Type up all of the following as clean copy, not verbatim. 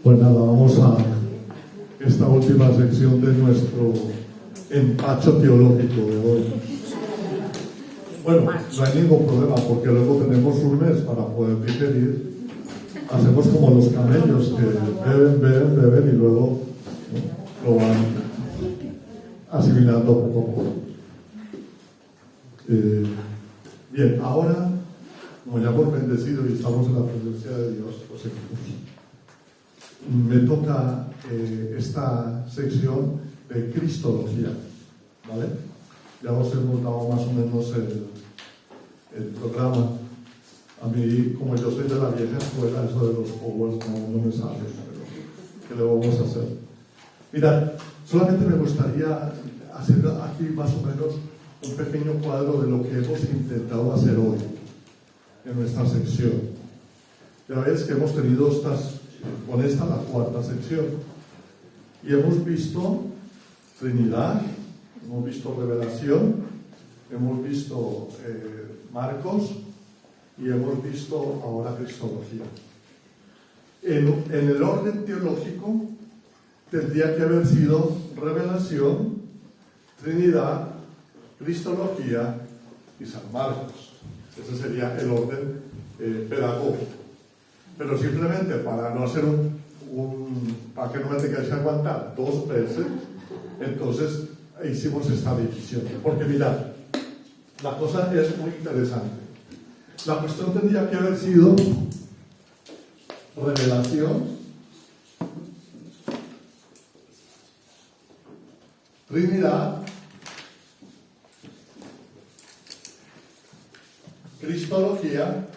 Pues nada, vamos a esta última sección de nuestro empacho teológico de hoy. Bueno, no hay ningún problema porque luego tenemos un mes para poder digerir. Hacemos como los camellos que beben y luego lo van asimilando poco a poco. Bien, ahora, como ya hemos bendecido y estamos en la presencia de Dios, pues me toca esta sección de Cristología, ¿vale? Ya os hemos dado más o menos el programa. A mí, como yo soy de la vieja escuela, eso de los powers no me sale, pero ¿qué le vamos a hacer? Mirad, solamente me gustaría hacer aquí más o menos un pequeño cuadro de lo que hemos intentado hacer hoy en nuestra sección. Ya veis que hemos tenido con esta la cuarta sección y hemos visto Trinidad, hemos visto Revelación, hemos visto Marcos y hemos visto ahora Cristología. En el orden teológico tendría que haber sido Revelación, Trinidad, Cristología y San Marcos. Ese sería el orden pedagógico. Pero simplemente para no hacer para que no me tengáis que aguantar 2 veces, entonces hicimos esta división. Porque mirad, la cosa es muy interesante. La cuestión tendría que haber sido Revelación, Trinidad, Cristología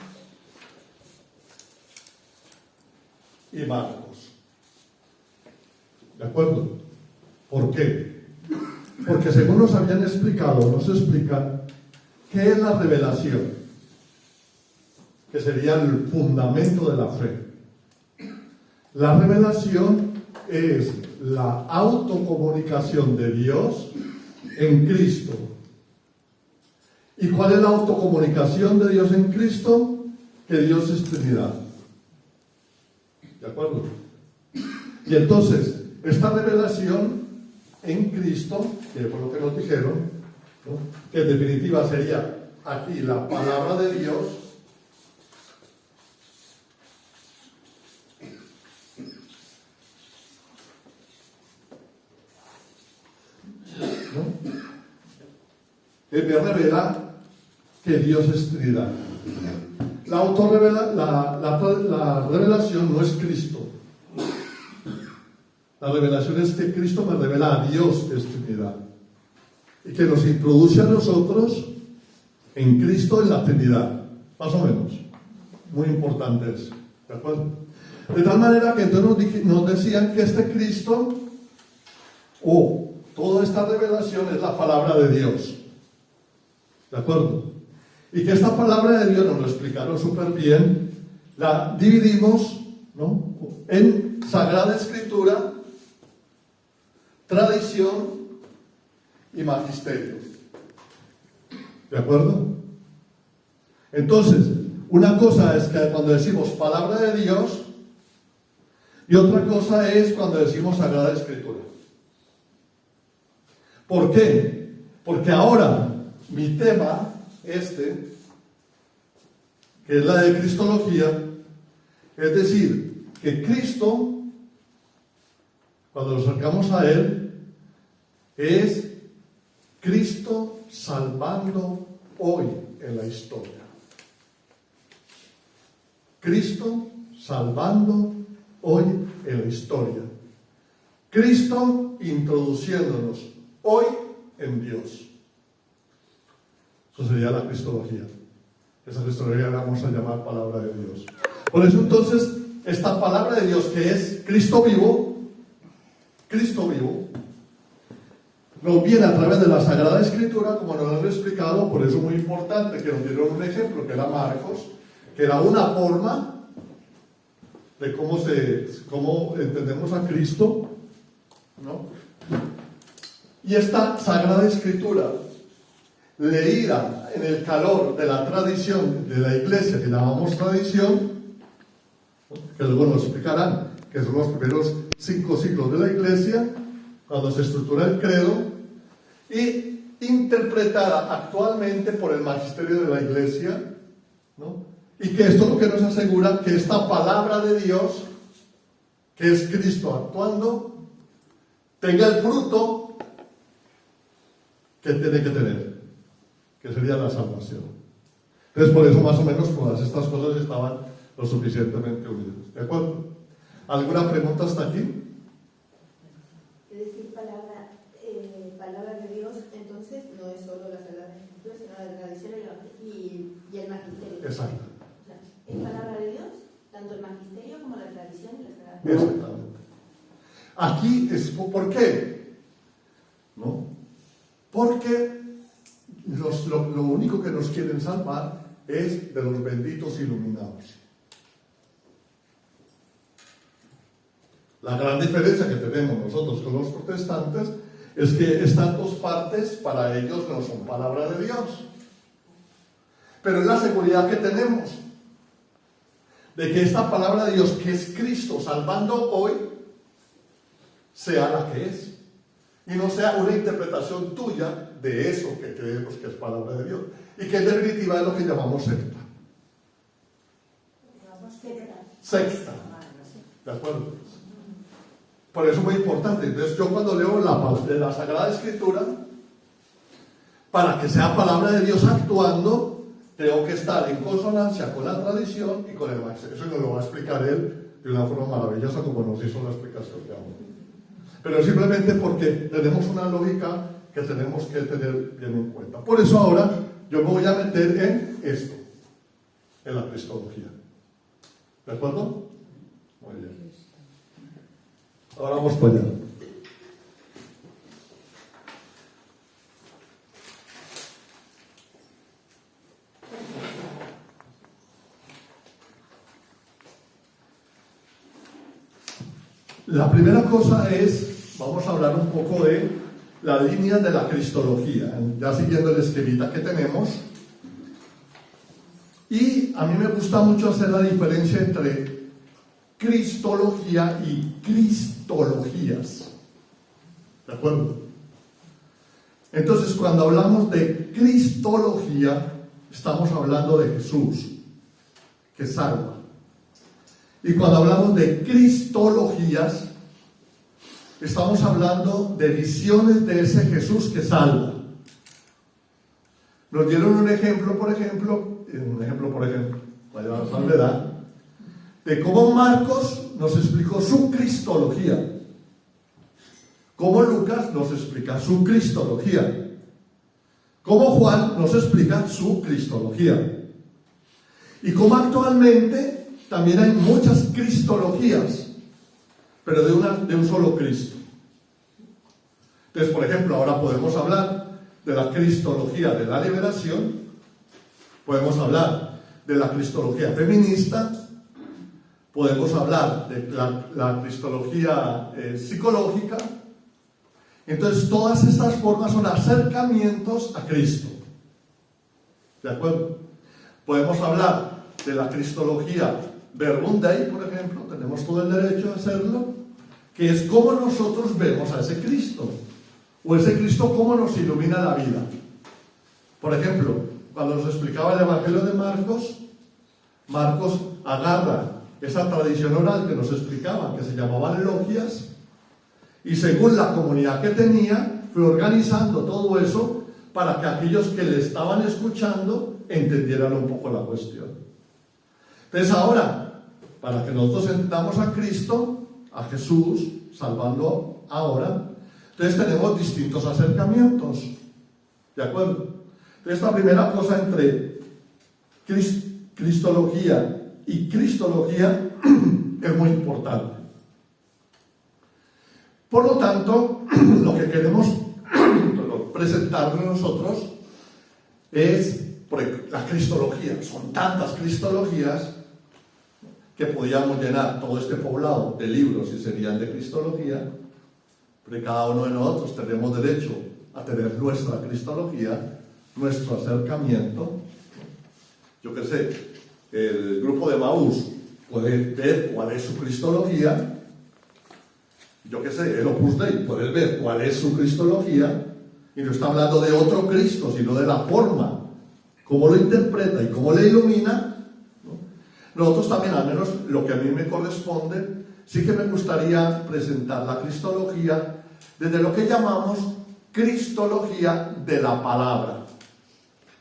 y Marcos. ¿De acuerdo? ¿Por qué? Porque según nos habían explicado, nos explican qué es la revelación, que sería el fundamento de la fe. La revelación es la autocomunicación de Dios en Cristo. ¿Y cuál es la autocomunicación de Dios en Cristo? Que Dios es Trinidad. ¿De acuerdo? Y entonces, esta revelación en Cristo, que fue lo que nos dijeron, ¿no? Que en definitiva sería aquí la palabra de Dios, ¿no? Que me revela que Dios es Trinidad. La revelación no es Cristo. La revelación es que Cristo me revela a Dios que es Trinidad y que nos introduce a nosotros en Cristo en la Trinidad, más o menos. Muy importante eso, ¿de acuerdo? De tal manera que entonces nos decían que este Cristo toda esta revelación es la palabra de Dios, ¿de acuerdo? Y que esta palabra de Dios, nos lo explicaron súper bien, la dividimos, ¿no?, en Sagrada Escritura, tradición y magisterio. ¿De acuerdo? Entonces, una cosa es que cuando decimos palabra de Dios y otra cosa es cuando decimos Sagrada Escritura. ¿Por qué? Porque ahora mi tema, que es la de Cristología, es decir, que Cristo, cuando nos acercamos a Él, es Cristo salvando hoy en la historia. Cristo salvando hoy en la historia. Cristo introduciéndonos hoy en Dios. Eso sería la Cristología. Esa Cristología la vamos a llamar palabra de Dios. Por eso entonces, esta palabra de Dios que es Cristo vivo, nos viene a través de la Sagrada Escritura, como nos lo han explicado. Por eso es muy importante que nos dieron un ejemplo, que era Marcos, que era una forma de cómo entendemos a Cristo, ¿no? Y esta Sagrada Escritura, leída en el calor de la tradición de la Iglesia, que llamamos tradición, que luego nos explicarán que son los primeros 5 siglos de la Iglesia, cuando se estructura el credo, y interpretada actualmente por el magisterio de la Iglesia, ¿no? Y que esto es lo que nos asegura que esta palabra de Dios, que es Cristo actuando, tenga el fruto que tiene que tener, que sería la salvación. Entonces, por eso más o menos todas estas cosas estaban lo suficientemente unidas. ¿De acuerdo? ¿Alguna pregunta hasta aquí? Es decir, palabra de Dios, entonces no es solo la Sagrada Escritura, sino la tradición y el magisterio. Exacto. O sea, es palabra de Dios, tanto el magisterio como la tradición y la Sagrada Escritura. Exactamente. Aquí es, ¿por qué? ¿No? Porque lo único que nos quieren salvar es de los benditos iluminados. La gran diferencia que tenemos nosotros con los protestantes es que estas dos partes para ellos no son palabra de Dios. Pero es la seguridad que tenemos de que esta palabra de Dios, que es Cristo salvando hoy, sea la que es. Y no sea una interpretación tuya de eso que creemos que es palabra de Dios. Y que en definitiva es lo que llamamos secta. Secta. ¿De acuerdo? Por eso es muy importante. Entonces yo cuando leo la Sagrada Escritura, para que sea palabra de Dios actuando, tengo que estar en consonancia con la tradición y con el magisterio. Eso nos lo va a explicar él de una forma maravillosa como nos hizo la explicación de ahora. Pero simplemente porque tenemos una lógica que tenemos que tener bien en cuenta. Por eso ahora yo me voy a meter en esto, en la cristología. ¿De acuerdo? Muy bien. Ahora vamos para allá. La primera cosa es, vamos a hablar un poco de la línea de la cristología, ya siguiendo el esquemita que tenemos. Y a mí me gusta mucho hacer la diferencia entre cristología y cristologías. ¿De acuerdo? Entonces, cuando hablamos de cristología, estamos hablando de Jesús, que salva. Y cuando hablamos de cristologías, estamos hablando de visiones de ese Jesús que salva. Nos dieron un ejemplo, por ejemplo, para la salvedad, de cómo Marcos nos explicó su cristología, cómo Lucas nos explica su cristología, cómo Juan nos explica su cristología, y cómo actualmente también hay muchas cristologías, pero de un solo Cristo. Entonces, por ejemplo, ahora podemos hablar de la cristología de la liberación, podemos hablar de la cristología feminista, podemos hablar de la cristología psicológica. Entonces, todas estas formas son acercamientos a Cristo. ¿De acuerdo? Podemos hablar de la cristología Verbum Dei, por ejemplo, tenemos todo el derecho a hacerlo, que es cómo nosotros vemos a ese Cristo, o ese Cristo cómo nos ilumina la vida. Por ejemplo, cuando nos explicaba el Evangelio de Marcos agarra esa tradición oral que nos explicaban, que se llamaban logias, y según la comunidad que tenía, fue organizando todo eso para que aquellos que le estaban escuchando entendieran un poco la cuestión. Entonces ahora, para que nosotros entendamos a Cristo, a Jesús, salvando ahora, entonces tenemos distintos acercamientos. ¿De acuerdo? Entonces, esta primera cosa entre cristología y cristología es muy importante. Por lo tanto, lo que queremos presentarnos nosotros es la cristología. Son tantas cristologías que podíamos llenar todo este poblado de libros y serían de cristología, porque cada uno de nosotros tenemos derecho a tener nuestra cristología, nuestro acercamiento. Yo qué sé, el grupo de Maús puede ver cuál es su cristología yo qué sé, el Opus Dei, poder ver cuál es su cristología, y no está hablando de otro Cristo, sino de la forma, cómo lo interpreta y cómo le ilumina, ¿no? Nosotros también, al menos lo que a mí me corresponde, sí que me gustaría presentar la cristología desde lo que llamamos cristología de la palabra.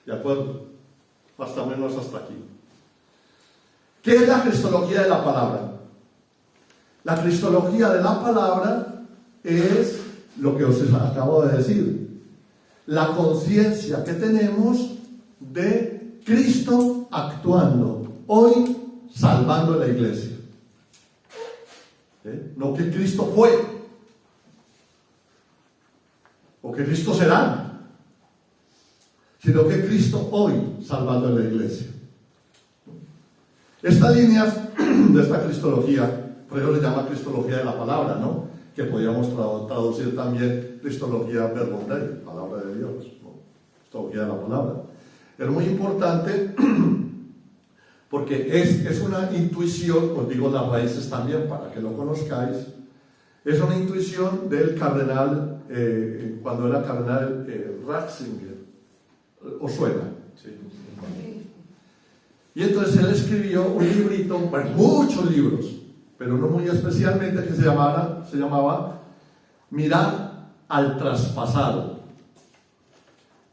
¿De acuerdo? Hasta menos hasta aquí. ¿Qué es la cristología de la palabra? La cristología de la palabra es lo que os acabo de decir. La conciencia que tenemos de Cristo actuando, hoy salvando la iglesia. No que Cristo fue, o que Cristo será, sino que Cristo hoy salvando la iglesia. Estas líneas de esta cristología, por eso le llama cristología de la palabra, ¿no? Que podríamos traducir también cristología verbum Dei, palabra de Dios, ¿no? Cristología de la palabra. Es muy importante porque es una intuición, os digo las raíces también para que lo conozcáis, es una intuición del cardenal, cuando era cardenal Ratzinger, ¿os suena? Sí. Y entonces él escribió un librito, bueno, muchos libros, pero uno muy especialmente que se llamaba Mirar al traspasado.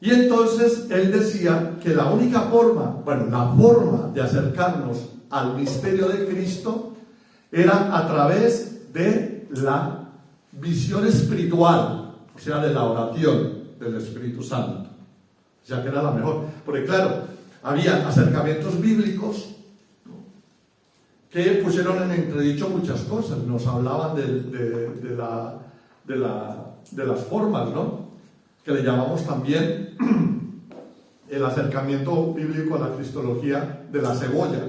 Y entonces él decía que la única forma, la forma de acercarnos al misterio de Cristo era a través de la visión espiritual, o sea, de la oración del Espíritu Santo. O sea, que era la mejor. Porque claro, había acercamientos bíblicos, ¿no?, que pusieron en entredicho muchas cosas. Nos hablaban de las formas, ¿no?, que le llamamos también el acercamiento bíblico a la cristología de la cebolla.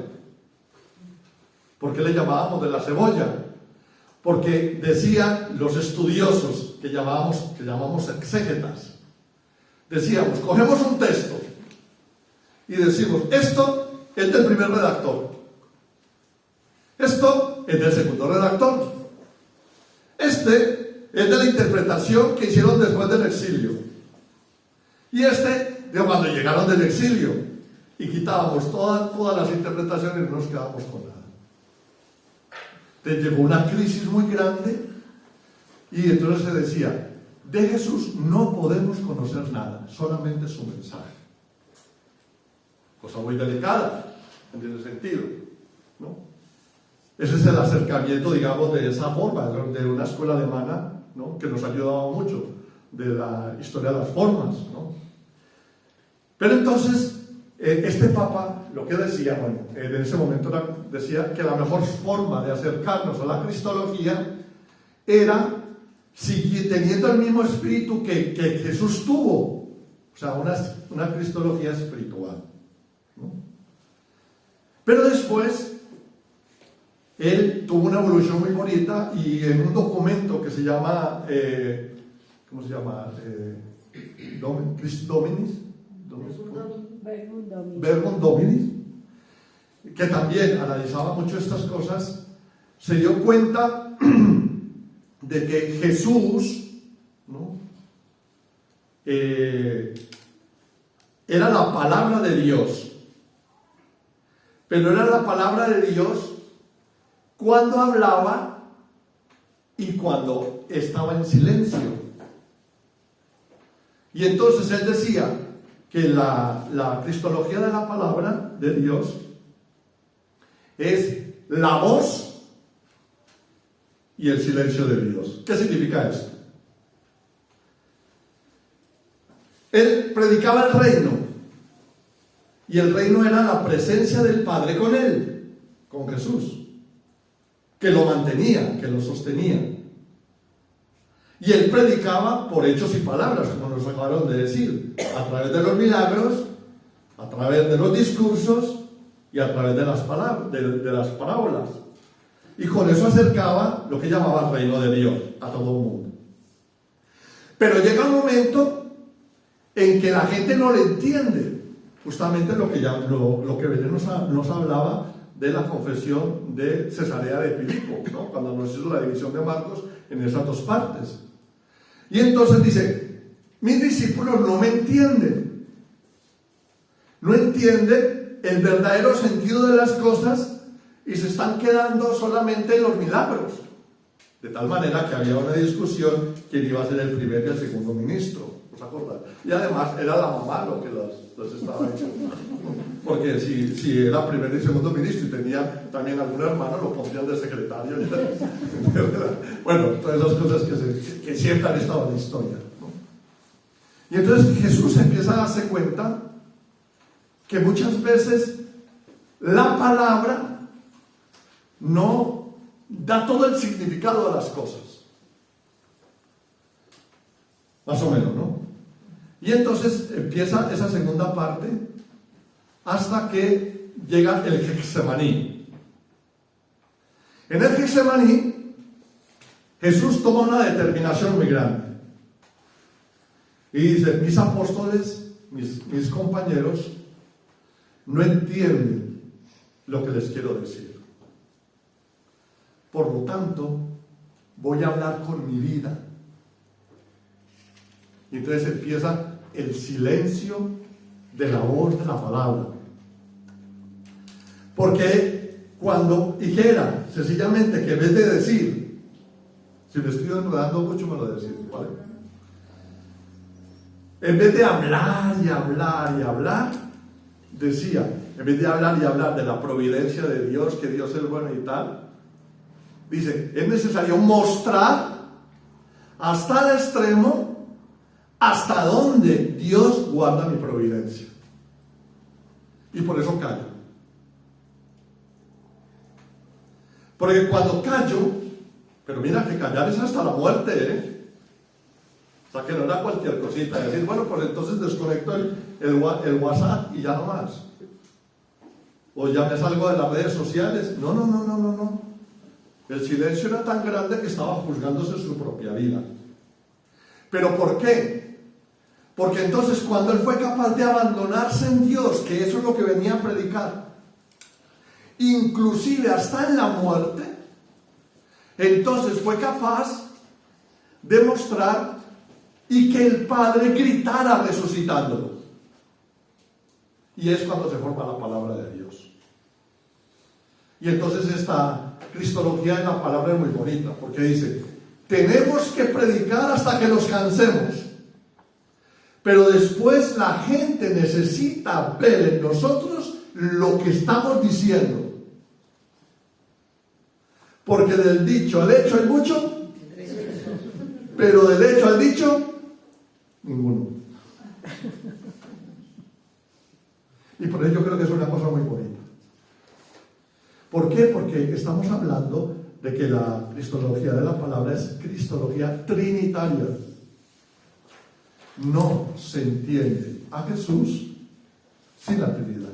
¿Por qué le llamábamos de la cebolla? Porque decían los estudiosos, que llamamos exégetas, decíamos, cogemos un texto y decimos, esto es del primer redactor, esto es del segundo redactor, este es de la interpretación que hicieron después del exilio, y este de cuando llegaron del exilio, y quitábamos todas las interpretaciones y no nos quedábamos con nada. Entonces llegó una crisis muy grande, y entonces se decía, de Jesús no podemos conocer nada, solamente su mensaje. Cosa muy delicada, en ese sentido, ¿no? Ese es el acercamiento, digamos, de esa forma, de una escuela alemana, ¿no?, que nos ha ayudado mucho, de la historia de las formas, ¿no? Pero entonces, este Papa, lo que decía, en ese momento decía que la mejor forma de acercarnos a la cristología era teniendo el mismo espíritu que Jesús tuvo, o sea, una cristología espiritual, ¿no? Pero después él tuvo una evolución muy bonita, y en un documento que se llama ¿cómo se llama? Christ Dominis, Verbum Dominis, que también analizaba mucho estas cosas, se dio cuenta de que Jesús, ¿no?, era la palabra de Dios, pero era la palabra de Dios cuando hablaba y cuando estaba en silencio. Y entonces él decía que la cristología de la palabra de Dios es la voz y el silencio de Dios. ¿Qué significa esto? Él predicaba el reino, y el reino era la presencia del Padre con él, con Jesús, que lo mantenía, que lo sostenía. Y él predicaba por hechos y palabras, como nos acabaron de decir, a través de los milagros, a través de los discursos y a través de las palabras, de las parábolas. Y con eso acercaba lo que llamaba el reino de Dios a todo el mundo. Pero llega un momento en que la gente no le entiende, justamente lo que Belén nos hablaba de la confesión de Cesarea de Filipo, ¿no? Cuando nos hizo la división de Marcos en esas dos partes. Y entonces dice, mis discípulos no me entienden. No entienden el verdadero sentido de las cosas y se están quedando solamente en los milagros. De tal manera que había una discusión quién iba a ser el primer y el segundo ministro. ¿Os acordáis? Y además era la mamá lo que los estaba echando. Porque si era primer y segundo ministro y tenía también algún hermano, lo pondrían de secretario. Bueno, todas esas cosas que siempre han estado en la historia, ¿no? Y entonces Jesús empieza a darse cuenta que muchas veces la palabra no da todo el significado de las cosas. Más o menos, ¿no? Y entonces empieza esa segunda parte hasta que llega el Getsemaní. En el Getsemaní, Jesús toma una determinación muy grande. Y dice, mis apóstoles, mis compañeros, no entienden lo que les quiero decir. Por lo tanto, voy a hablar con mi vida. Y entonces empieza el silencio de la voz de la palabra. Porque ¿y qué era? Sencillamente que en vez de decir, si me estoy enredando mucho me lo decís, ¿vale? En vez de hablar y hablar y hablar, decía, en vez de hablar y hablar de la providencia de Dios, que Dios es bueno y tal, dice, es necesario mostrar hasta el extremo hasta dónde Dios guarda mi providencia. Y por eso callo. Porque cuando callo, pero mira que callar es hasta la muerte, ¿eh? O sea, que no era cualquier cosita. Decir, bueno, pues entonces desconecto el WhatsApp y ya no más. O ya me salgo de las redes sociales. No. El silencio era tan grande que estaba juzgándose su propia vida. ¿Pero por qué? Porque entonces cuando él fue capaz de abandonarse en Dios, que eso es lo que venía a predicar, inclusive hasta en la muerte, entonces fue capaz de mostrar y que el Padre gritara resucitándolo. Y es cuando se forma la palabra de Dios. Y entonces esta cristología de la palabra es muy bonita, porque dice, tenemos que predicar hasta que nos cansemos. Pero después la gente necesita ver en nosotros lo que estamos diciendo. Porque del dicho al hecho hay mucho, pero del hecho al dicho, ninguno. Y por ello yo creo que es una cosa muy bonita. ¿Por qué? Porque estamos hablando de que la cristología de la palabra es cristología trinitaria. No se entiende a Jesús sin la Trinidad.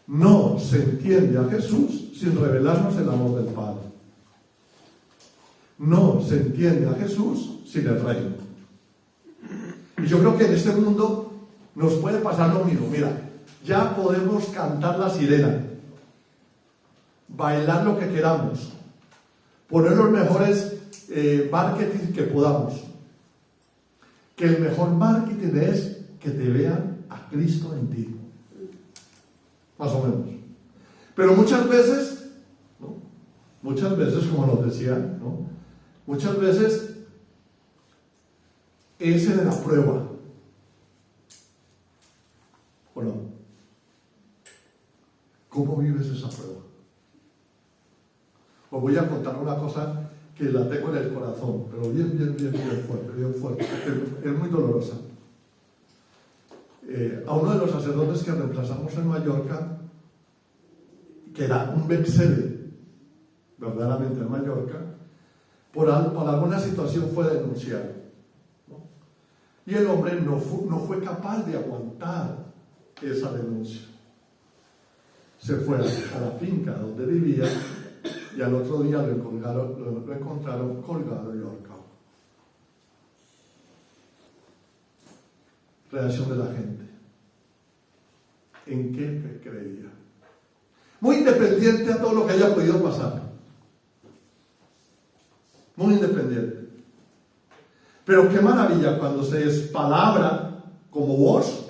No se entiende a Jesús sin revelarnos el amor del Padre. No se entiende a Jesús sin el reino. Y yo creo que en este mundo nos puede pasar lo mismo. Mira, ya podemos cantar la sirena, bailar lo que queramos, poner los mejores marketing que podamos. Que el mejor marketing es que te vean a Cristo en ti. Más o menos. Pero muchas veces, ¿no? Muchas veces, como nos decían, ¿no? Muchas veces es en la prueba. ¿O no? ¿Cómo vives esa prueba? Os voy a contar una cosa que la tengo en el corazón, pero bien fuerte, es muy dolorosa. A uno de los sacerdotes que reemplazamos en Mallorca, que era un bestseller, verdaderamente en Mallorca, por alguna situación fue denunciado, ¿no? Y el hombre no fue capaz de aguantar esa denuncia. Se fue a la finca donde vivía, y al otro día lo encontraron colgado y ahorcado. Reacción de la gente. ¿En qué creía? muy independiente a todo lo que haya podido pasar. Muy independiente. Pero qué maravilla cuando se despalabra como vos,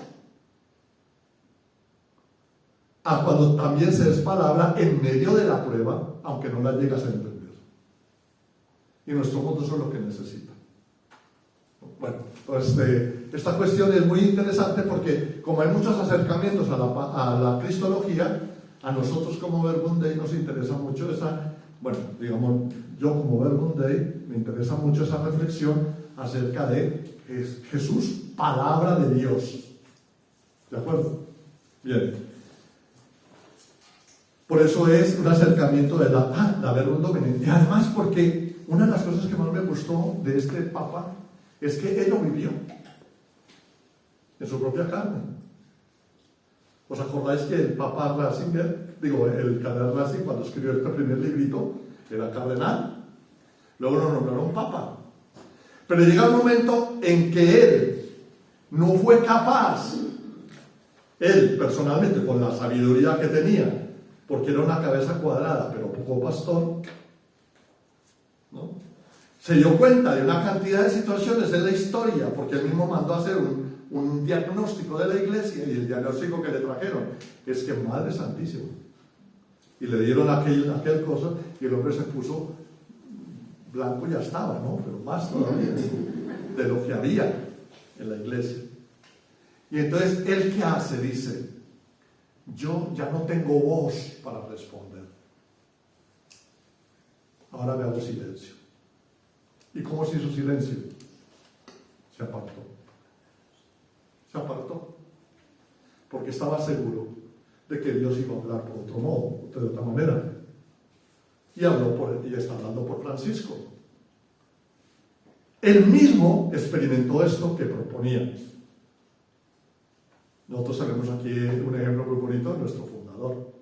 a cuando también se despalabra en medio de la prueba, aunque no la llegas a entender. Y nuestro mundo eso es lo que necesita. Bueno, pues esta cuestión es muy interesante porque como hay muchos acercamientos a la cristología, a nosotros como Verbum Dei nos interesa mucho esa, bueno, digamos, yo como Verbum Dei me interesa mucho esa reflexión acerca de Jesús, palabra de Dios. ¿De acuerdo? Bien. Por eso es un acercamiento de la Verbum Domini. Y además porque una de las cosas que más me gustó de este Papa es que él lo vivió en su propia carne. ¿Os acordáis que el Papa Ratzinger, el cardenal Ratzinger, cuando escribió este primer librito, era cardenal, luego lo nombraron Papa? Pero llega un momento en que él no fue capaz, él personalmente, con la sabiduría que tenía, porque era una cabeza cuadrada, pero poco pastor, ¿no? Se dio cuenta de una cantidad de situaciones en la historia, porque él mismo mandó a hacer un diagnóstico de la iglesia, y el diagnóstico que le trajeron es que Madre Santísima. Y le dieron aquel cosa, y el hombre se puso blanco, ya estaba, ¿no? Pero más todavía de lo que había en la iglesia. Y entonces, ¿él qué hace? Dice, yo ya no tengo voz para responder. Ahora me hago silencio. ¿Y cómo se hizo silencio? Se apartó. Se apartó. Porque estaba seguro de que Dios iba a hablar por otro modo, de otra manera. Y está hablando por Francisco. Él mismo experimentó esto que proponía. Nosotros tenemos aquí un ejemplo muy bonito de nuestro fundador.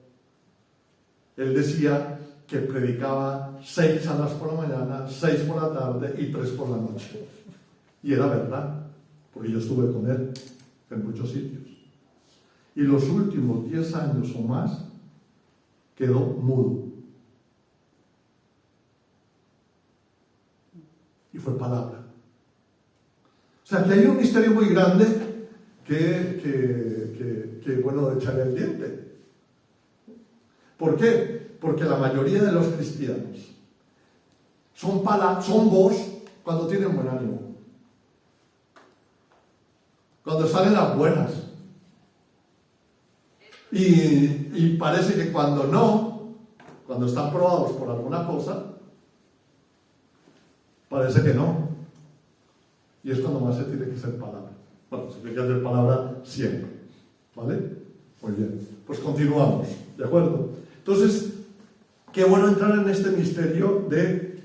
Él decía que predicaba 6 salas por la mañana, 6 por la tarde y 3 por la noche. Y era verdad, porque yo estuve con él en muchos sitios. Y los últimos 10 años o más quedó mudo. Y fue palabra. O sea, que hay un misterio muy grande que bueno, de echarle el diente. ¿Por qué? Porque la mayoría de los cristianos son voz cuando tienen buen ánimo, cuando salen las buenas, y parece que cuando están probados por alguna cosa, parece que no, y es cuando más se tiene que hacer palabra. Bueno, se tiene que hacer palabra siempre, ¿vale? Muy bien, pues continuamos, ¿de acuerdo? Entonces, qué bueno entrar en este misterio de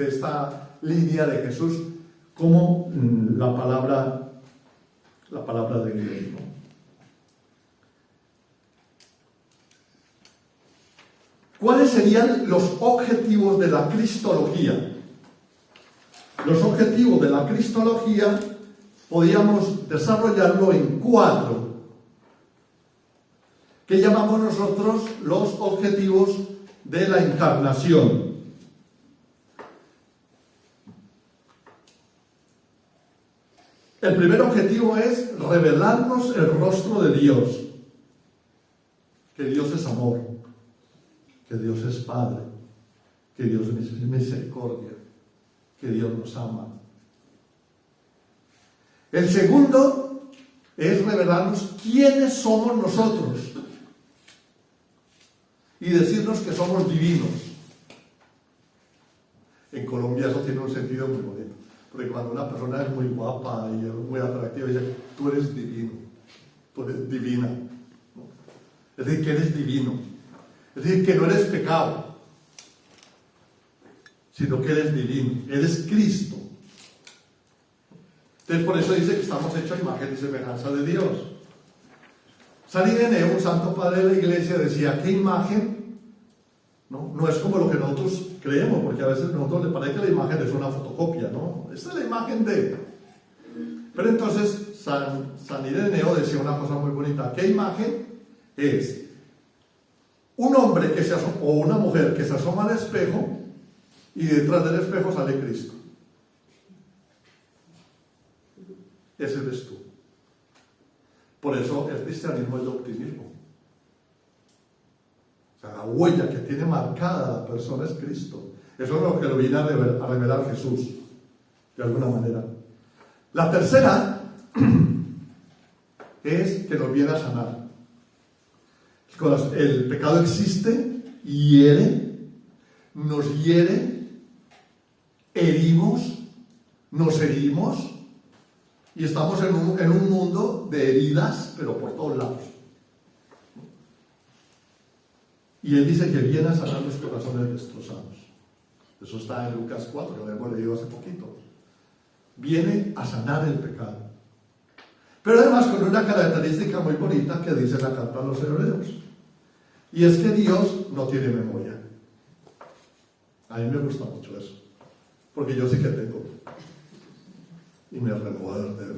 esta línea de Jesús como la palabra de Dios, ¿no? ¿Cuáles serían los objetivos de la cristología? Los objetivos de la cristología podríamos desarrollarlo en 4, que llamamos nosotros los objetivos de la encarnación. El primer objetivo es revelarnos el rostro de Dios, que Dios es amor, que Dios es Padre, que Dios es misericordia, que Dios nos ama. El segundo es revelarnos quiénes somos nosotros y decirnos que somos divinos. En Colombia eso tiene un sentido muy bonito, porque cuando una persona es muy guapa y muy atractiva, dice, tú eres divino, tú eres divina, ¿no? Es decir, que eres divino, es decir, que no eres pecado, sino que eres divino, eres Cristo. Entonces por eso dice que estamos hechos a imagen y semejanza de Dios. San Ireneo, un santo padre de la iglesia, decía, ¿qué imagen? No es como lo que nosotros creemos, porque a veces a nosotros le parece que la imagen es una fotocopia, ¿no? Esta es la imagen de... Pero entonces San Ireneo decía una cosa muy bonita, ¿qué imagen es? un hombre o una mujer que se asoma al espejo y detrás del espejo sale Cristo. Ese eres tú. Por eso el cristianismo es el optimismo. O sea, la huella que tiene marcada la persona es Cristo. Eso es lo que lo viene a revelar Jesús, de alguna manera. La tercera es que nos viene a sanar. El pecado existe, nos hiere, nos herimos, y estamos en un mundo de heridas, pero por todos lados. Y Él dice que viene a sanar los corazones destrozados. Eso está en Lucas 4, que lo hemos leído hace poquito. Viene a sanar el pecado. Pero además con una característica muy bonita que dice la carta a los Hebreos. Y es que Dios no tiene memoria. A mí me gusta mucho eso. Porque yo sí que tengo. Y me remuerde.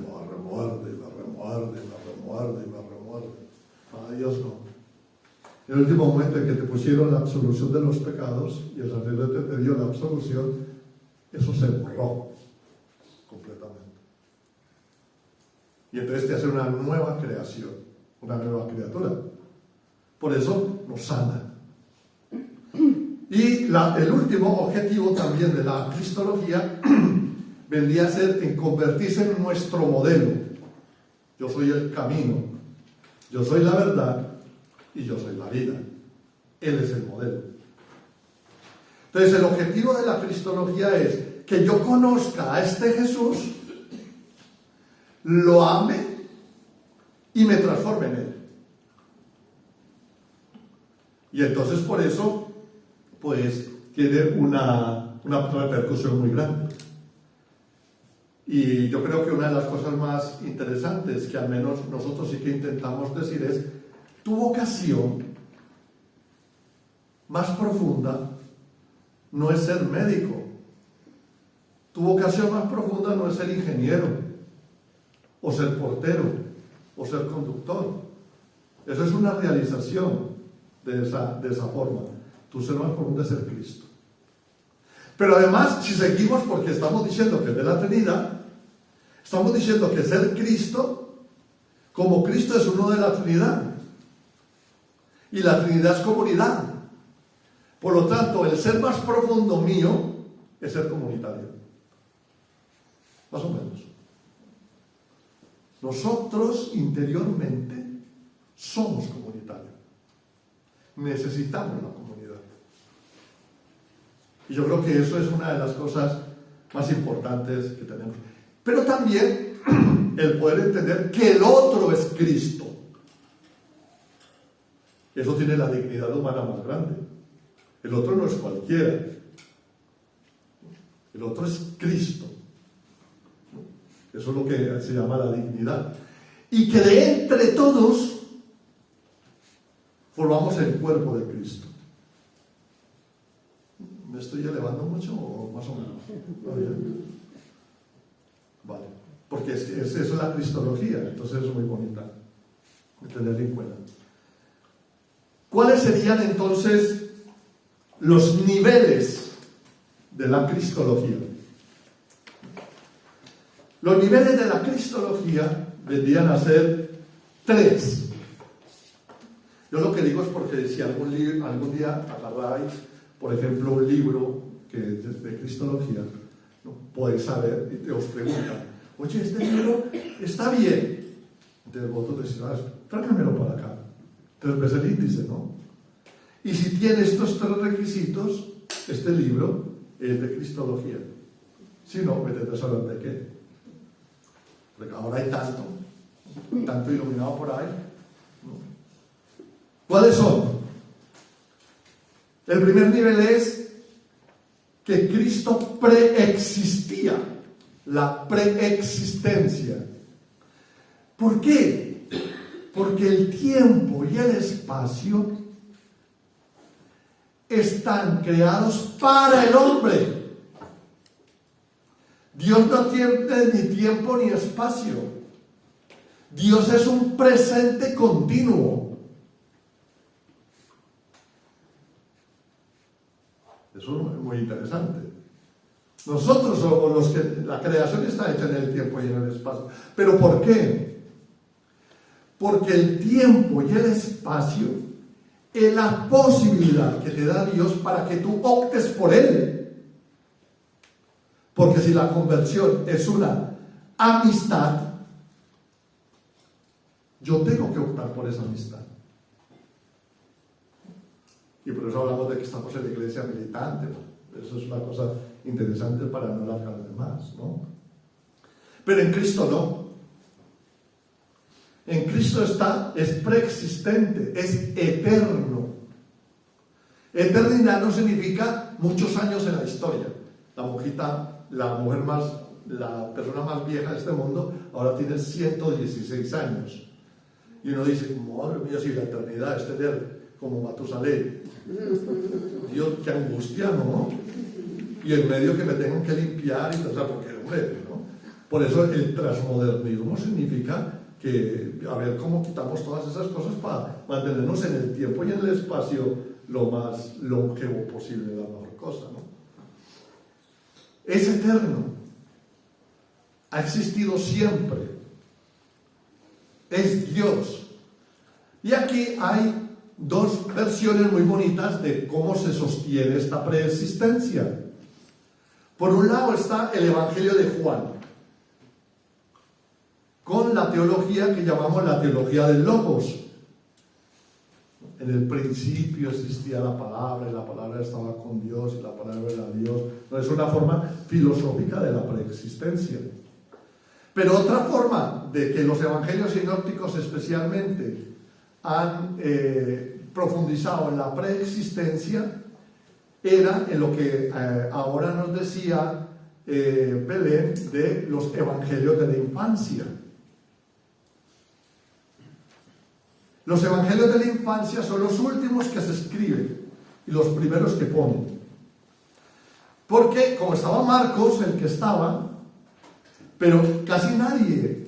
A Dios no. En el último momento en que te pusieron la absolución de los pecados y el sacerdote te dio la absolución, eso se borró completamente. Y entonces te hace una nueva creación, una nueva criatura. Por eso nos sana. Y el último objetivo también de la cristología vendría a ser en convertirse en nuestro modelo. Yo soy el camino, yo soy la verdad y yo soy la vida. Él es el modelo. Entonces el objetivo de la cristología es que yo conozca a este Jesús, lo ame y me transforme en Él. Y entonces por eso, pues, tiene una repercusión muy grande. Y yo creo que una de las cosas más interesantes que al menos nosotros sí que intentamos decir es: tu vocación más profunda no es ser médico. Tu vocación más profunda no es ser ingeniero, o ser portero, o ser conductor. Eso es una realización de esa forma. Tu ser más profundo es ser Cristo. Pero además, si seguimos, porque estamos diciendo que es de la Trinidad, estamos diciendo que ser Cristo, como Cristo es uno de la Trinidad. Y la Trinidad es comunidad. Por lo tanto, el ser más profundo mío es ser comunitario. Más o menos. Nosotros interiormente somos comunitarios. Necesitamos la comunidad. Y yo creo que eso es una de las cosas más importantes que tenemos. Pero también el poder entender que el otro es Cristo. Eso tiene la dignidad humana más grande. El otro no es cualquiera. El otro es Cristo. Eso es lo que se llama la dignidad. Y que de entre todos formamos el cuerpo de Cristo. ¿Me estoy elevando mucho o más o menos? Vale. Porque eso es la cristología, entonces es muy bonita de tenerla en cuenta. ¿Cuáles serían entonces los niveles de la cristología? Los niveles de la cristología vendrían a ser 3. Yo lo que digo es porque si algún día agarráis, por ejemplo, un libro que es de cristología, ¿no? Podéis saber y te os preguntan: oye, este libro está bien. Entonces vosotros decís: tráigamelo para acá. Entonces ves el índice, ¿no? Y si tiene estos 3 requisitos, este libro es de cristología. Si no, me tendrás que saber de qué. Porque ahora hay tanto iluminado por ahí, ¿no? ¿Cuáles son? El primer nivel es que Cristo preexistía, la preexistencia. ¿Por qué? Porque el tiempo y el espacio están creados para el hombre. Dios no tiene ni tiempo ni espacio. Dios es un presente continuo. Eso es muy interesante. Nosotros somos los que... La creación está hecha en el tiempo y en el espacio. ¿Pero por qué? Porque el tiempo y el espacio es la posibilidad que te da Dios para que tú optes por Él. Porque si la conversión es una amistad, yo tengo que optar por esa amistad. Y por eso hablamos de que estamos en la iglesia militante, ¿no? Eso es una cosa interesante para no alargarme más, ¿no? Pero en Cristo no. En Cristo es preexistente, es eterno. Eternidad no significa muchos años en la historia. La persona más vieja de este mundo ahora tiene 116 años. Y uno dice, madre mía, si la eternidad es tener como Matusalén. Dios, qué angustia, ¿no? Y en medio que me tengan que limpiar y todo, porque, hombre, ¿no? Por eso el transmodernismo significa que, a ver cómo quitamos todas esas cosas para mantenernos en el tiempo y en el espacio lo más longevo posible, la mejor cosa, ¿no? Es eterno. Ha existido siempre. Es Dios. Y aquí hay dos versiones muy bonitas de cómo se sostiene esta preexistencia. Por un lado está el Evangelio de Juan, con la teología que llamamos la teología del Logos. En el principio existía la palabra, y la palabra estaba con Dios, y la palabra era Dios. No, es una forma filosófica de la preexistencia. Pero otra forma de que los evangelios sinópticos especialmente han profundizado en la preexistencia era en lo que ahora nos decía Belén de los evangelios de la infancia. Los evangelios de la infancia son los últimos que se escriben y los primeros que ponen. Porque como estaba Marcos, el que estaba, pero casi nadie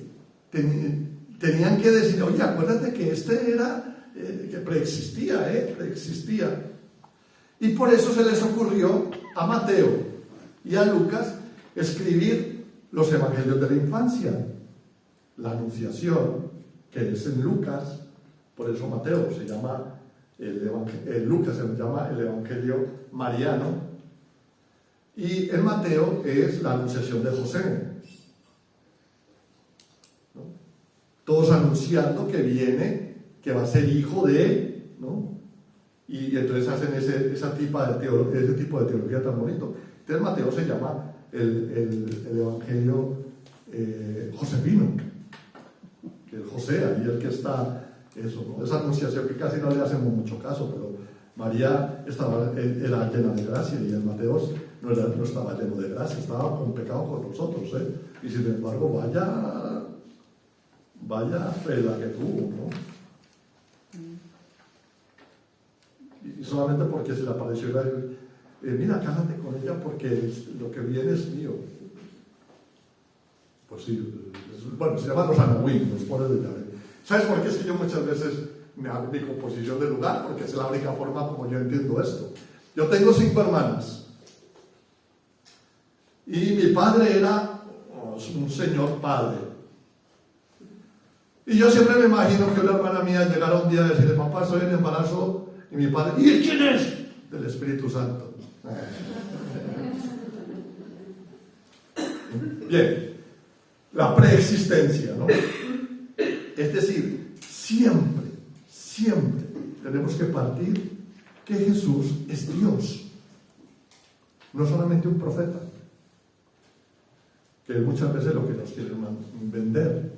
tenían que decir, oye, acuérdate que este era, que preexistía. Y por eso se les ocurrió a Mateo y a Lucas escribir los evangelios de la infancia. La Anunciación, que es en Lucas, por eso Mateo se llama, Lucas se llama el Evangelio Mariano, y en Mateo es la Anunciación de José, ¿no? Todos anunciando que viene, que va a ser hijo de, ¿no? Y entonces hacen ese tipo de teología tan bonito. Entonces Mateo se llama el Evangelio josefino, que es José, ahí el que está, eso, ¿no? Esa anunciación que casi no le hacemos mucho caso, pero María era llena de gracia y el Mateo no estaba lleno de gracia, estaba con pecado con nosotros, y sin embargo vaya pela que tuvo, ¿no? Y solamente porque se le apareció y mira, cásate con ella porque lo que viene es mío. Pues sí, bueno, se llaman los anahuim, los pones de llave. ¿Sabes por qué? Es que yo muchas veces me hago mi composición de lugar, porque es la única forma como yo entiendo esto. Yo tengo 5 hermanas y mi padre era un señor padre. Y yo siempre me imagino que una hermana mía llegara un día a decirle, papá, estoy en embarazo. Y mi padre, ¿y quién es? Del Espíritu Santo. Bien, la preexistencia, ¿no? Es decir, siempre tenemos que partir que Jesús es Dios, no solamente un profeta, que muchas veces es lo que nos quieren vender.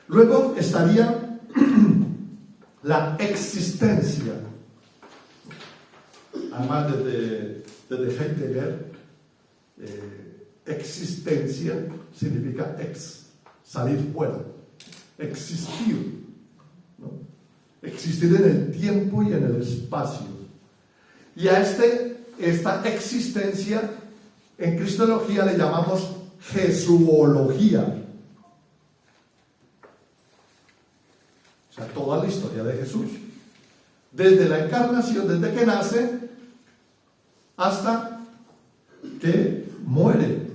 Luego estaría la existencia. Además, desde Heidegger, existencia significa salir fuera, existir, ¿no? Existir en el tiempo y en el espacio. Y a esta existencia en cristología le llamamos jesuología. O sea, toda la historia de Jesús. Desde la encarnación, desde que nace, hasta que muere.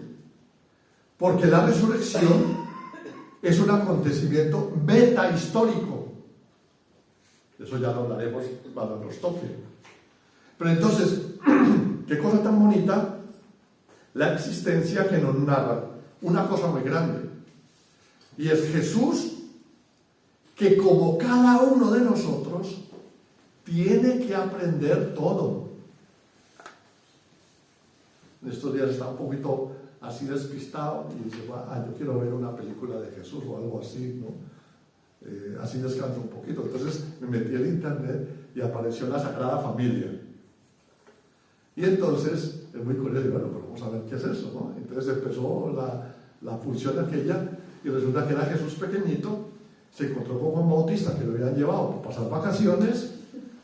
Porque la resurrección es un acontecimiento metahistórico. Eso ya lo hablaremos cuando nos toque. Pero entonces, qué cosa tan bonita la existencia que nos narra una cosa muy grande. Y es Jesús, que como cada uno de nosotros tiene que aprender todo. En estos días está un poquito así despistado y dice, yo quiero ver una película de Jesús o algo así, ¿no? Así descanso un poquito. Entonces me metí en internet y apareció la Sagrada Familia. Y entonces, es muy curioso, y bueno, pero vamos a ver qué es eso, ¿no? Entonces empezó la función aquella y resulta que era Jesús pequeñito, se encontró con Juan Bautista que lo habían llevado para pasar vacaciones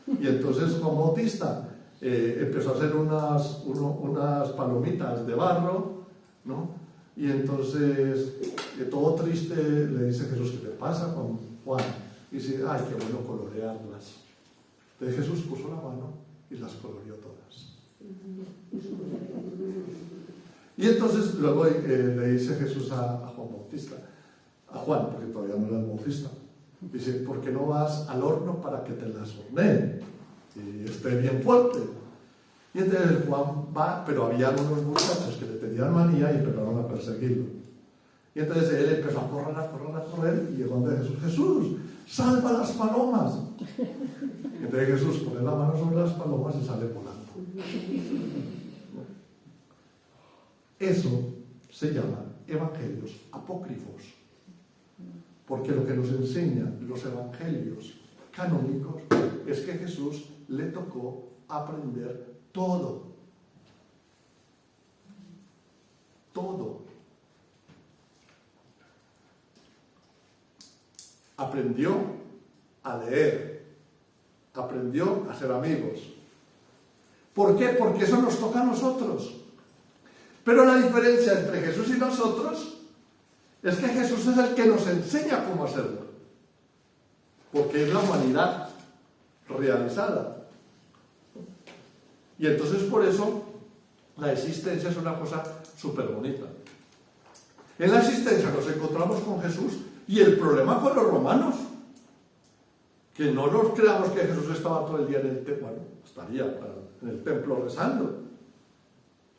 y entonces Juan Bautista empezó a hacer unas palomitas de barro, ¿no? Y entonces, todo triste, le dice Jesús, ¿qué te pasa con Juan? Y dice, ay, qué bueno colorearlas. Entonces Jesús puso la mano y las coloreó todas. Y entonces luego le dice Jesús a Juan Bautista, a Juan, porque todavía no era el Bautista, dice, ¿por qué no vas al horno para que te las horneen y esté bien fuerte? Y entonces Juan va, pero había unos muchachos que le tenían manía y empezaron a perseguirlo. Y entonces él empezó a correr y llegó donde Jesús, Jesús, salva las palomas. Y entonces Jesús pone la mano sobre las palomas y sale volando. Eso se llama evangelios apócrifos, porque lo que nos enseñan los evangelios canónicos es que Jesús le tocó aprender todo. Aprendió a leer, aprendió a ser amigos. ¿Por qué? Porque eso nos toca a nosotros. Pero la diferencia entre Jesús y nosotros es que Jesús es el que nos enseña cómo hacerlo. Porque es la humanidad realizada. Y entonces por eso la existencia es una cosa súper bonita. En la existencia nos encontramos con Jesús y el problema con los romanos. Que no nos creamos que Jesús estaba todo el día en el templo. Bueno, estaría en el templo rezando.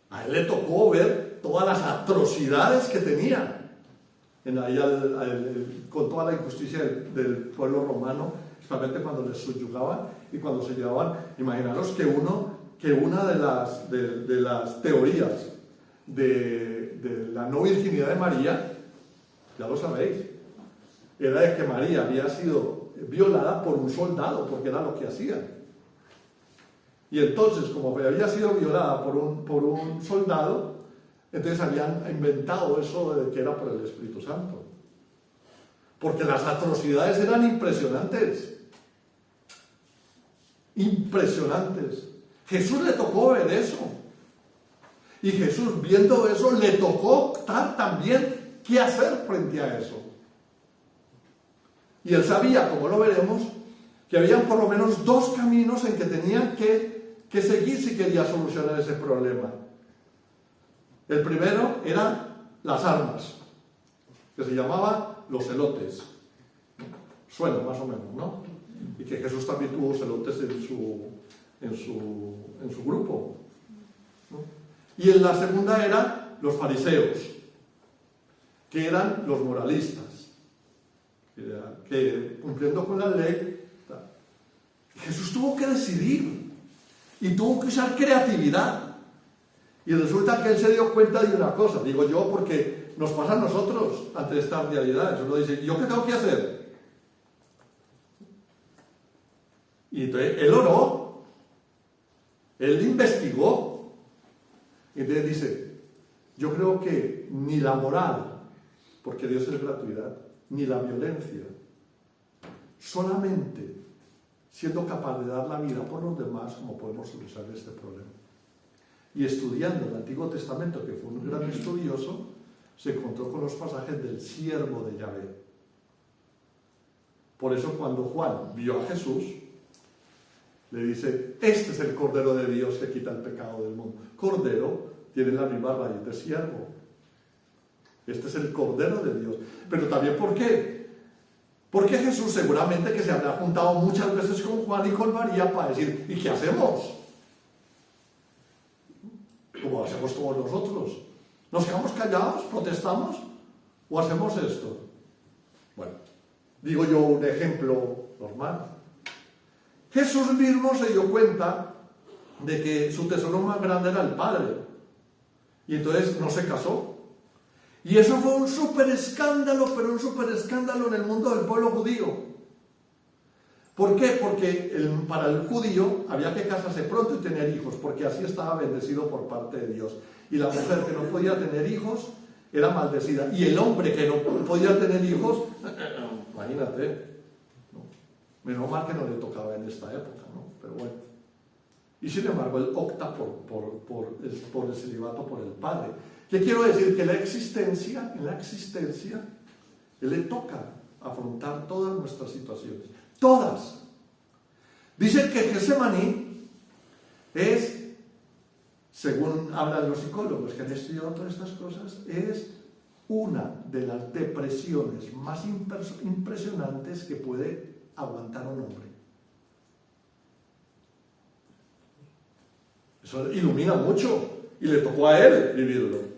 A él le tocó ver todas las atrocidades que tenía. Con toda la injusticia del pueblo romano, especialmente cuando les subyugaban y cuando se llevaban. Imaginaros que una de las teorías de la no virginidad de María, ya lo sabéis, era de que María había sido violada por un soldado, porque era lo que hacían. Y entonces, como había sido violada por un soldado, entonces habían inventado eso de que era por el Espíritu Santo. Porque las atrocidades eran impresionantes. Impresionantes. Jesús le tocó ver eso. Y Jesús, viendo eso, le tocó también qué hacer frente a eso. Y él sabía, como lo veremos, que habían por lo menos dos caminos en que tenían que seguir si quería solucionar ese problema. El primero era las armas, que se llamaban los celotes. Suena más o menos, ¿no? Y que Jesús también tuvo celotes en su grupo, ¿no? Y en la segunda eran los fariseos, que eran los moralistas, que cumpliendo con la ley, Jesús tuvo que decidir y tuvo que usar creatividad. Y resulta que él se dio cuenta de una cosa, digo yo, porque nos pasa a nosotros ante estas realidades. Uno dice, ¿yo qué tengo que hacer? Y entonces él oró, él investigó, y entonces dice, yo creo que ni la moral, porque Dios es gratuidad, ni la violencia, solamente siendo capaz de dar la vida por los demás, como podemos solucionar este problema. Y estudiando el Antiguo Testamento, que fue un gran estudioso, se encontró con los pasajes del siervo de Yahvé. Por eso cuando Juan vio a Jesús, le dice, este es el Cordero de Dios que quita el pecado del mundo. Cordero tiene la misma raíz de siervo. Este es el Cordero de Dios. Pero también, ¿por qué? Porque Jesús seguramente que se habrá juntado muchas veces con Juan y con María para decir, ¿y qué hacemos? ¿Cómo hacemos todos nosotros? ¿Nos quedamos callados? ¿Protestamos? ¿O hacemos esto? Bueno, digo yo un ejemplo normal. Jesús mismo se dio cuenta de que su tesoro más grande era el Padre. Y entonces no se casó. Y eso fue un súper escándalo, pero un súper escándalo en el mundo del pueblo judío. ¿Por qué? Porque para el judío había que casarse pronto y tener hijos, porque así estaba bendecido por parte de Dios. Y la mujer que no podía tener hijos era maldecida. Y el hombre que no podía tener hijos, imagínate, ¿no? Menos mal que no le tocaba en esta época, ¿no? Pero bueno. Y sin embargo, él opta por el celibato por el Padre. ¿Qué quiero decir? Que en la existencia, él le toca afrontar todas nuestras situaciones. Todas. Dicen que Getsemaní es, según hablan los psicólogos que han estudiado todas estas cosas, es una de las depresiones más impresionantes que puede aguantar un hombre. Eso ilumina mucho y le tocó a él vivirlo.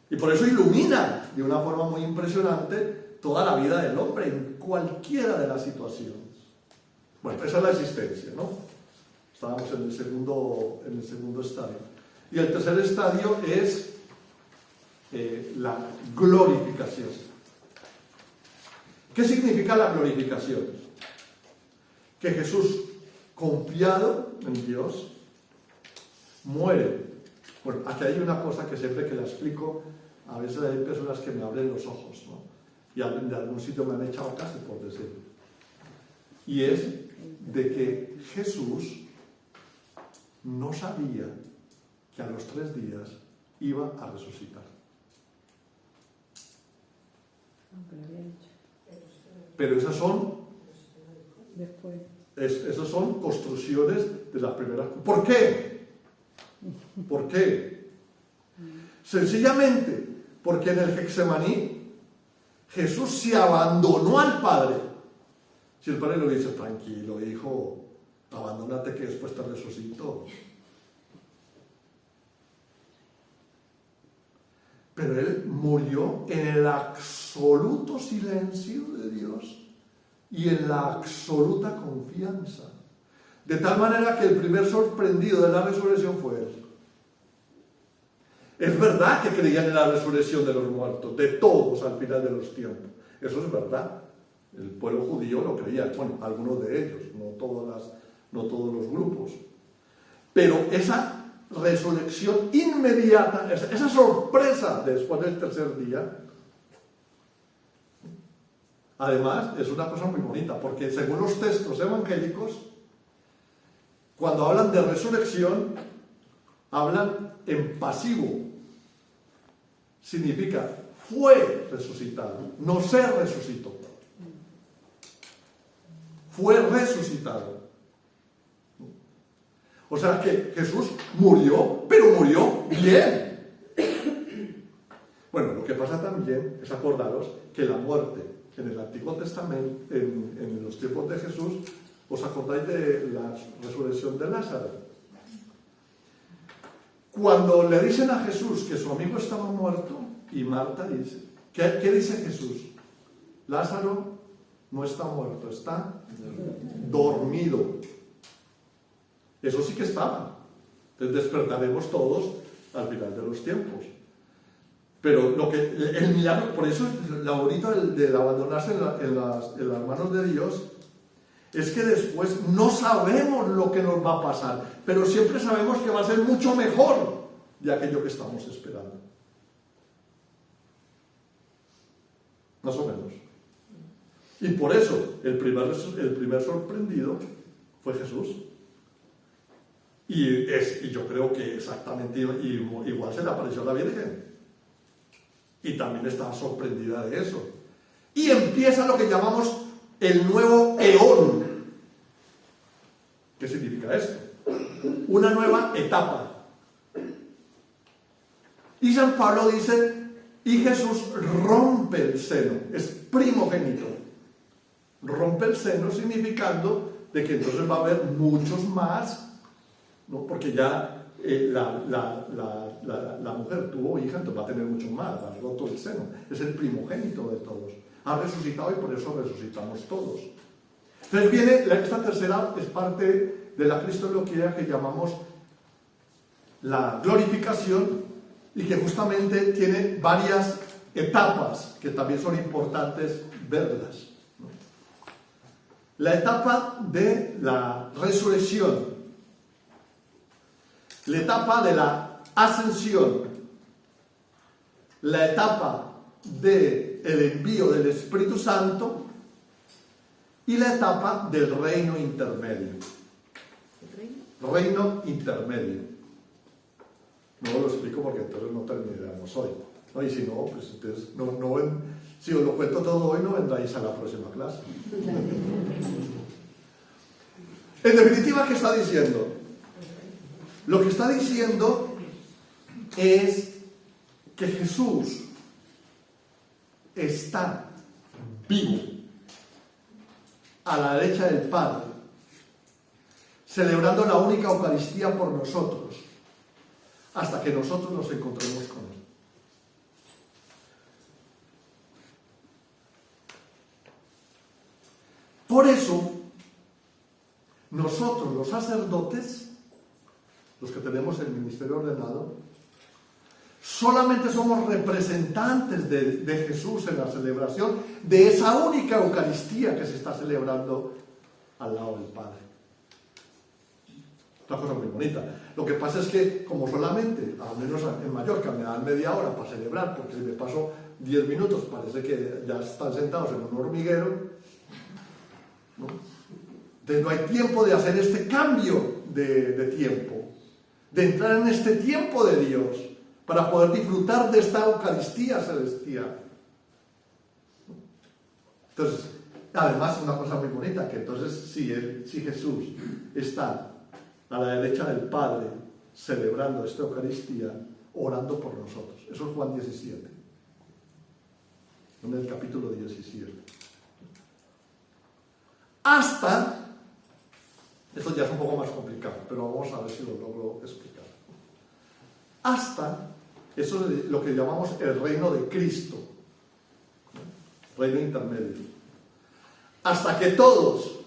Y por eso ilumina de una forma muy impresionante toda la vida del hombre en cualquiera de las situaciones. Bueno, esa es la existencia, ¿no? Estábamos en el segundo estadio. Y el tercer estadio es la glorificación. ¿Qué significa la glorificación? Que Jesús, confiado en Dios, muere. Bueno, aquí hay una cosa que siempre que la explico, a veces hay personas que me abren los ojos, ¿no? Y de algún sitio me han echado casi por decirlo. Y es de que Jesús no sabía que a los 3 días iba a resucitar. Pero esas son esas son construcciones de las primeras. ¿Por qué? ¿Por qué? Sencillamente porque en el Getsemaní Jesús se abandonó al Padre. Si el Padre le dice, tranquilo hijo, abandónate que después te resucito. Pero él murió en el absoluto silencio de Dios y en la absoluta confianza. De tal manera que el primer sorprendido de la resurrección fue él. Es verdad que creían en la resurrección de los muertos, de todos al final de los tiempos. Eso es verdad. El pueblo judío lo creía, bueno, algunos de ellos, no todos los grupos. Pero esa resurrección inmediata, esa sorpresa después del tercer día, además es una cosa muy bonita, porque según los textos evangélicos, cuando hablan de resurrección, hablan en pasivo. Significa, fue resucitado, no se resucitó. Fue resucitado. O sea que Jesús murió, pero murió bien. Bueno, lo que pasa también es acordaros que la muerte en el Antiguo Testamento, en los tiempos de Jesús, ¿os acordáis de la resurrección de Lázaro? Cuando le dicen a Jesús que su amigo estaba muerto, y Marta dice, ¿qué dice Jesús? Lázaro no está muerto, está dormido. Eso sí que estaba. Entonces despertaremos todos al final de los tiempos. Pero el milagro, por eso lo bonito de abandonarse en las manos de Dios, es que después no sabemos lo que nos va a pasar, pero siempre sabemos que va a ser mucho mejor de aquello que estamos esperando. Más o menos. Y por eso el primer sorprendido fue Jesús. Y yo creo que exactamente igual se le apareció a la Virgen. Y también estaba sorprendida de eso. Y empieza lo que llamamos el nuevo eón. ¿Qué significa? significa esto? Una nueva etapa. Y San Pablo dice, y Jesús rompe el seno, es primogénito. Rompe el seno significando de que entonces va a haber muchos más, ¿no? Porque ya la mujer tuvo hija, entonces va a tener muchos más, ha roto el seno. Es el primogénito de todos. Ha resucitado y por eso resucitamos todos. Entonces viene esta tercera, es parte de la cristología que llamamos la glorificación y que justamente tiene varias etapas que también son importantes verlas, ¿no? La etapa de la resurrección, la etapa de la ascensión, la etapa del envío del Espíritu Santo y la etapa del reino intermedio. Reino intermedio. No lo explico porque entonces no terminaremos hoy, ¿no? Y si no, pues entonces si os lo cuento todo hoy, no vendráis a la próxima clase. En definitiva, ¿qué está diciendo? Lo que está diciendo es que Jesús está vivo a la derecha del Padre, celebrando la única Eucaristía por nosotros, hasta que nosotros nos encontremos con Él. Por eso, nosotros los sacerdotes, los que tenemos el ministerio ordenado, solamente somos representantes de Jesús en la celebración de esa única Eucaristía que se está celebrando al lado del Padre. Una cosa muy bonita. Lo que pasa es que, como solamente, al menos en Mallorca, me dan media hora para celebrar, porque si me paso 10 minutos parece que ya están sentados en un hormiguero, ¿no? Entonces no hay tiempo de hacer este cambio de tiempo, de entrar en este tiempo de Dios, para poder disfrutar de esta Eucaristía celestial. Entonces, además, una cosa muy bonita, que entonces si Jesús está a la derecha del Padre, celebrando esta Eucaristía, orando por nosotros. Eso es Juan 17, en el capítulo 17. Hasta, esto ya es un poco más complicado, pero vamos a ver si lo logro explicar. Hasta, eso es lo que llamamos el reino de Cristo, ¿no? Reino intermedio. Hasta que todos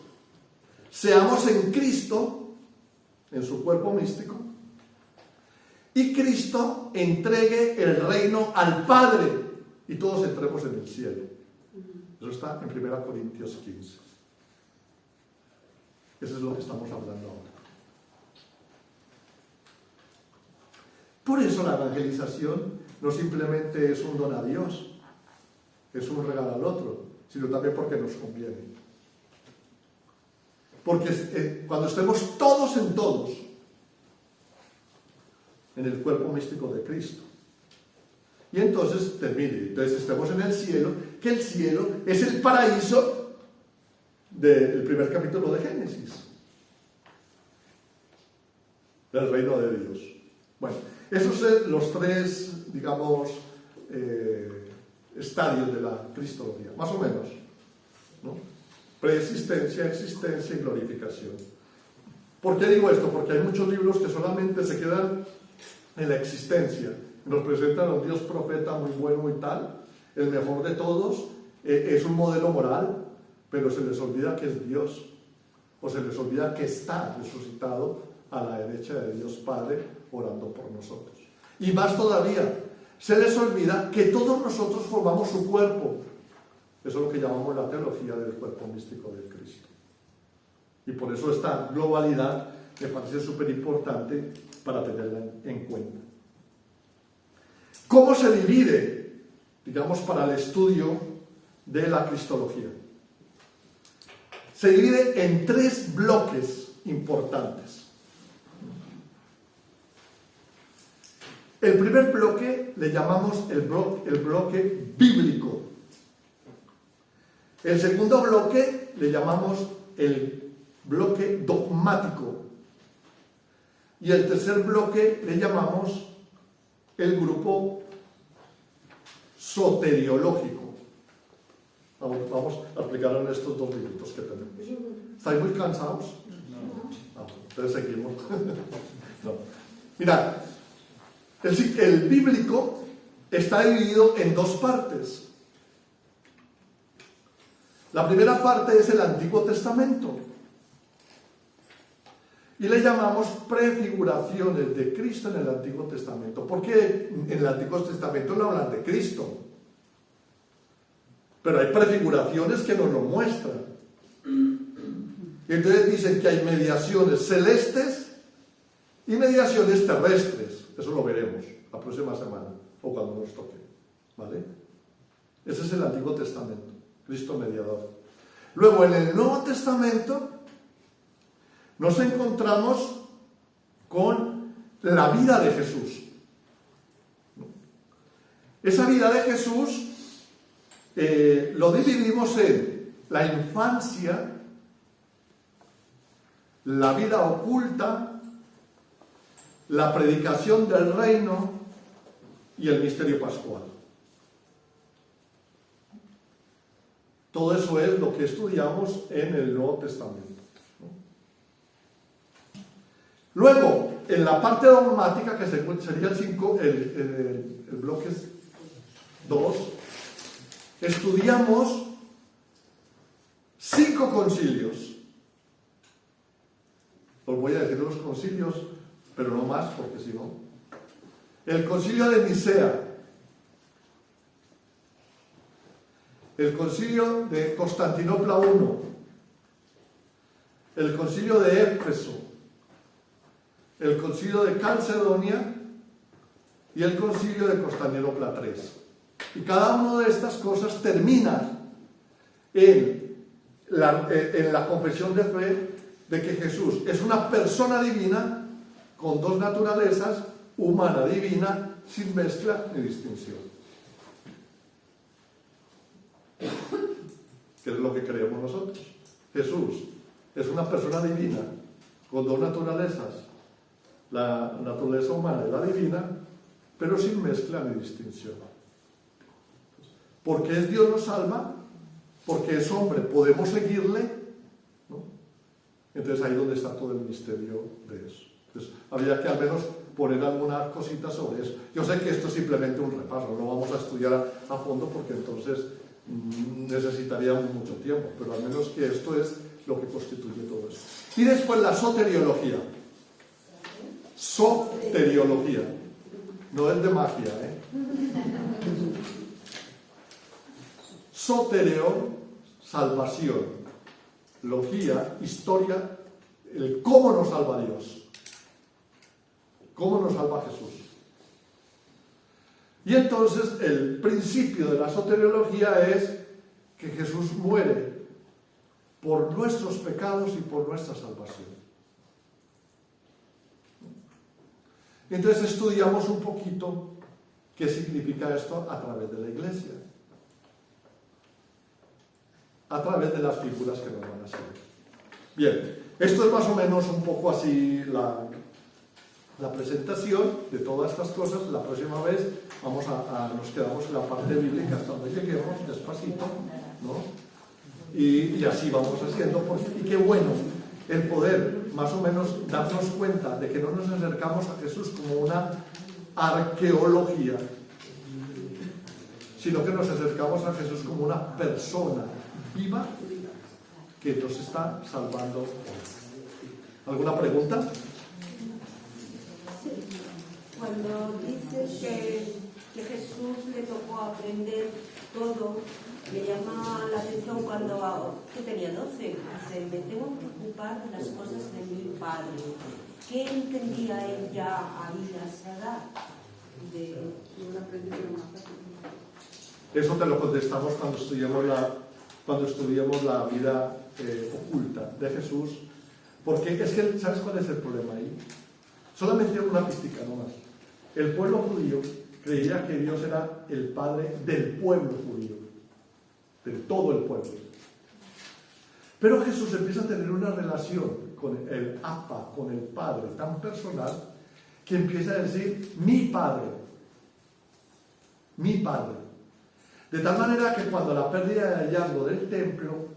seamos en Cristo, en su cuerpo místico, y Cristo entregue el reino al Padre y todos entremos en el cielo. Eso está en 1 Corintios 15. Eso es lo que estamos hablando ahora. Por eso la evangelización no simplemente es un don a Dios, es un regalo al otro, sino también porque nos conviene. Porque cuando estemos todos en el cuerpo místico de Cristo, y entonces estemos en el cielo, que el cielo es el paraíso del primer capítulo de Génesis, del reino de Dios. Bueno, esos son los tres, digamos, estadios de la cristología, más o menos, ¿no? Preexistencia, existencia y glorificación. ¿Por qué digo esto? Porque hay muchos libros que solamente se quedan en la existencia. Nos presentan a un Dios profeta muy bueno y tal, el mejor de todos, es un modelo moral, pero se les olvida que es Dios, o se les olvida que está resucitado a la derecha de Dios Padre, orando por nosotros. Y más todavía, se les olvida que todos nosotros formamos su cuerpo. Eso es lo que llamamos la teología del cuerpo místico de Cristo. Y por eso esta globalidad me parece súper importante para tenerla en cuenta. ¿Cómo se divide, digamos, para el estudio de la cristología? Se divide en 3 bloques importantes. El primer bloque le llamamos el bloque bíblico. El segundo bloque le llamamos el bloque dogmático. Y el tercer bloque le llamamos el grupo soteriológico. Vamos a explicarlo en estos 2 minutos que tenemos. ¿Estáis muy cansados? No. Entonces seguimos. No. Mirad, el bíblico está dividido en 2 partes. La primera parte es el Antiguo Testamento. Y le llamamos prefiguraciones de Cristo en el Antiguo Testamento. Porque en el Antiguo Testamento no hablan de Cristo. Pero hay prefiguraciones que nos lo muestran. Y entonces dicen que hay mediaciones celestes y mediaciones terrestres. Eso lo veremos la próxima semana o cuando nos toque. ¿Vale? Ese es el Antiguo Testamento. Cristo mediador. Luego en el Nuevo Testamento nos encontramos con la vida de Jesús. Esa vida de Jesús lo dividimos en la infancia, la vida oculta, la predicación del reino y el misterio pascual. Todo eso es lo que estudiamos en el Nuevo Testamento. Luego, en la parte dogmática, que sería el bloque 2, estudiamos 5 concilios. Os voy a decir los concilios, pero no más, porque si no. El concilio de Nicea, el concilio de Constantinopla I, el concilio de Éfeso, el concilio de Calcedonia y el concilio de Constantinopla III. Y cada una de estas cosas termina en la confesión de fe de que Jesús es una persona divina con 2 naturalezas, humana divina, sin mezcla ni distinción. Que es lo que creemos nosotros. Jesús es una persona divina con 2 naturalezas, la naturaleza humana y la divina, pero sin mezcla ni distinción. Porque es Dios nos salva, porque es hombre, podemos seguirle, ¿no? Entonces ahí es donde está todo el misterio de eso. Entonces habría que al menos poner algunas cositas sobre eso. Yo sé que esto es simplemente un repaso, no lo vamos a estudiar a fondo porque entonces necesitaríamos mucho tiempo, pero al menos que esto es lo que constituye todo eso. Y después la soteriología. Soteriología. No es de magia, Sotereo, salvación. Logía, historia, el cómo nos salva Dios. Cómo nos salva Jesús. Y entonces el principio de la soteriología es que Jesús muere por nuestros pecados y por nuestra salvación. Y entonces estudiamos un poquito qué significa esto a través de la Iglesia, a través de las figuras que nos van a seguir. Bien, esto es más o menos un poco así la presentación de todas estas cosas. La próxima vez nos quedamos en la parte bíblica hasta donde lleguemos, despacito, ¿no? Y así vamos haciendo, y qué bueno el poder más o menos darnos cuenta de que no nos acercamos a Jesús como una arqueología, sino que nos acercamos a Jesús como una persona viva que nos está salvando. ¿Alguna pregunta? Sí. Cuando dices que Jesús le tocó aprender todo, me llama la atención cuando que tenía 12, dice, me tengo que ocupar de las cosas de mi padre. ¿Qué entendía él ya ahí a esa edad? Eso te lo contestamos cuando estudiamos la vida oculta de Jesús, porque es que, ¿sabes cuál es el problema ahí? Solamente una piztica nomás. El pueblo judío creía que Dios era el padre del pueblo judío, de todo el pueblo. Pero Jesús empieza a tener una relación con el Abba, con el Padre, tan personal, que empieza a decir mi Padre. Mi Padre. De tal manera que cuando la pérdida de hallazgo del templo,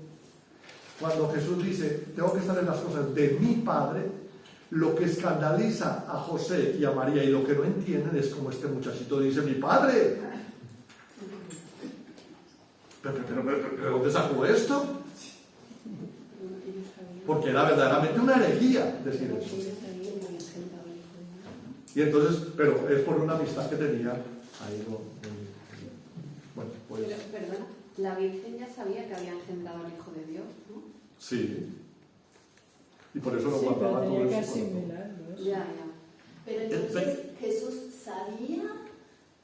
cuando Jesús dice, tengo que estar en las cosas de mi Padre, lo que escandaliza a José y a María y lo que no entienden es como este muchachito dice, mi Padre. ¿Pero dónde sacó esto? Porque era verdaderamente una herejía decir eso. Y entonces, pero es por una amistad que tenía ahí. Bueno, pues. Pero, perdona, la Virgen ya sabía que había engendrado al Hijo de Dios, ¿no? Sí. Y por eso lo Sí, guardaba pero todo tenía que eso. asimilarlo, eso. Ya. Pero entonces Jesús sabía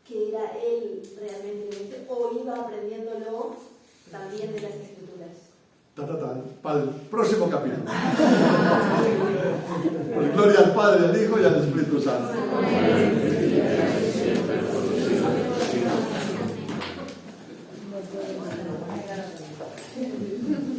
que era él realmente o iba aprendiéndolo también de las Escrituras. Para el próximo capítulo. Pues gloria al Padre, al Hijo y al Espíritu Santo. No puede ser.